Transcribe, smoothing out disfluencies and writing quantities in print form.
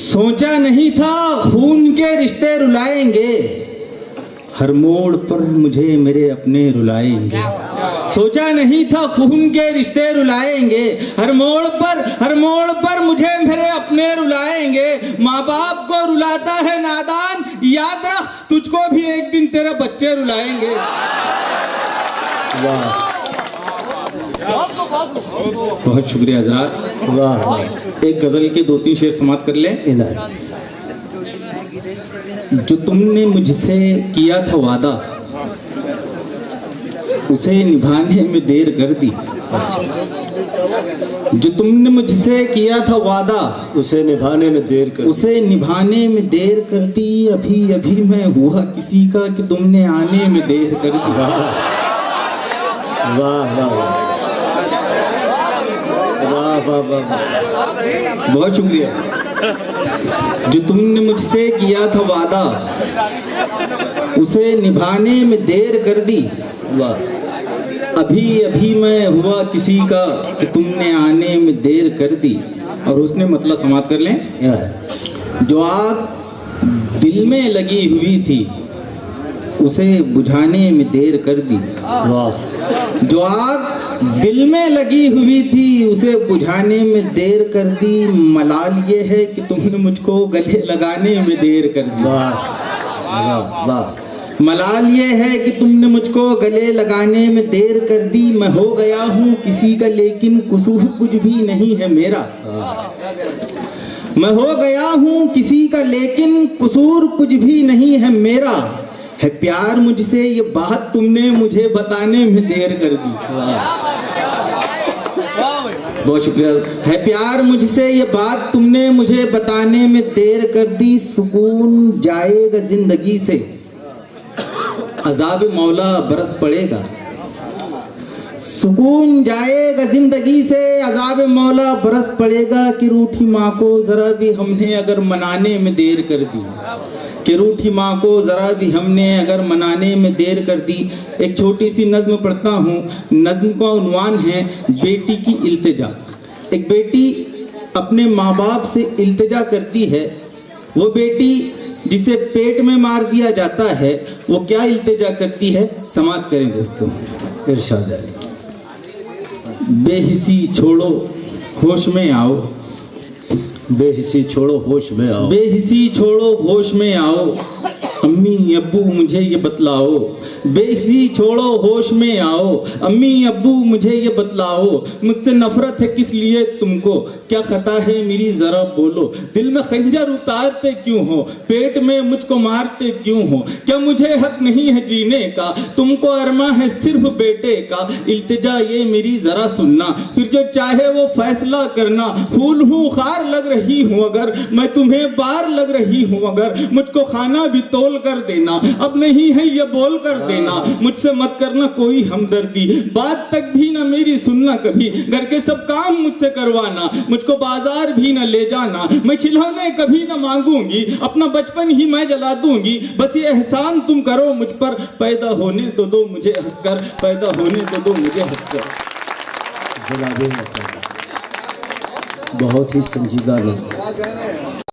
सोचा नहीं था खून के रिश्ते रुलाएंगे, हर मोड़ पर मुझे मेरे अपने रुलाएंगे। सोचा नहीं था खून के रिश्ते रुलाएंगे, हर मोड़ पर मुझे मेरे अपने रुलाएंगे। माँ बाप को रुलाता है नादान, याद रख तुझको भी एक दिन तेरे बच्चे रुलाएंगे। वाह, बहुत शुक्रिया हजरात। वाह। एक गजल के 2-3 शेर समाप्त कर ले। इनायत। जो तुमने मुझसे किया था वादा, उसे निभाने में देर कर दी। जो तुमने मुझसे किया था वादा, उसे निभाने में देर कर दी। अभी अभी मैं हुआ किसी का कि तुमने आने में देर कर दी। वाह वाह वाह वाह वाह वाह। बहुत शुक्रिया। जो तुमने मुझसे किया था वादा, उसे निभाने में देर कर दी। वाह। अभी अभी मैं हुआ किसी का कि तुमने आने में देर कर दी। और उसने मतलब समाप्त कर लें। इनायत। जो आग दिल में लगी हुई थी, उसे बुझाने में देर कर दी। वाह। जो आग दिल में लगी हुई थी, उसे बुझाने में देर कर दी। मलाल ये है कि तुमने मुझको गले लगाने में देर कर दी। वाह वाह वाह। मलाल ये है कि तुमने मुझको गले लगाने में देर कर दी। मैं हो गया हूँ किसी का लेकिन कसूर कुछ भी नहीं है मेरा। मैं हो गया हूँ किसी का लेकिन कसूर कुछ भी नहीं है मेरा। है प्यार मुझसे ये बात तुमने मुझे बताने में देर कर दी। बहुत शुक्रिया। है प्यार मुझसे ये बात तुमने मुझे बताने में देर कर दी। सुकून जाएगा जिंदगी से, अज़ाब मौला बरस पड़ेगा। सुकून जाएगा जिंदगी से, अज़ाब मौला बरस पड़ेगा। कि रूठी माँ को जरा भी हमने अगर मनाने में देर कर दी, कि रूठी माँ को जरा भी हमने अगर मनाने में देर कर दी। एक छोटी सी नज्म पढ़ता हूँ। नज्म का उन्वान है बेटी की इल्तिजा। एक बेटी अपने माँ बाप से इल्तिजा करती है। वो बेटी जिसे पेट में मार दिया जाता है, वो क्या इल्तिजा करती है, समाप्त करें दोस्तों। इरशाद है। बेहिसी छोड़ो होश में आओ, बेहिसी छोड़ो होश में आओ। बेहिसी छोड़ो होश में आओ। अम्मी अब्बू मुझे ये बतलाओ। बेहिसी छोड़ो होश में आओ। अम्मी अब्बू मुझे ये बतलाओ। मुझसे नफरत है किस लिए तुमको, क्या खता है मेरी जरा बोलो। दिल में खंजर उतारते क्यों हो, पेट में मुझको मारते क्यों हो। क्या मुझे हक नहीं है जीने का, तुमको अरमा है सिर्फ बेटे का। इल्तिजा ये मेरी जरा सुनना, फिर जो चाहे वो फैसला करना। फूल हूँ खार लग रही हूँ अगर, मैं तुम्हें बार लग रही हूँ अगर। मुझको खाना भी तोल कर देना, अब नहीं है ये बोल कर देना। मुझसे मत करना कोई हमदर्दी, बात तक भी ना मेरी सुनना कभी। घर के सब काम मुझसे करवाना, मुझको बाजार भी ना ले जाना। मैं खिलौने कभी ना मांगूंगी, अपना बचपन ही मैं जला दूंगी। बस ये एहसान तुम करो मुझ पर, पैदा होने तो दो मुझे हंसकर, पैदा होने तो दो मुझे हंसकर। जनाबे बहुत ही संजीदा नज़्म।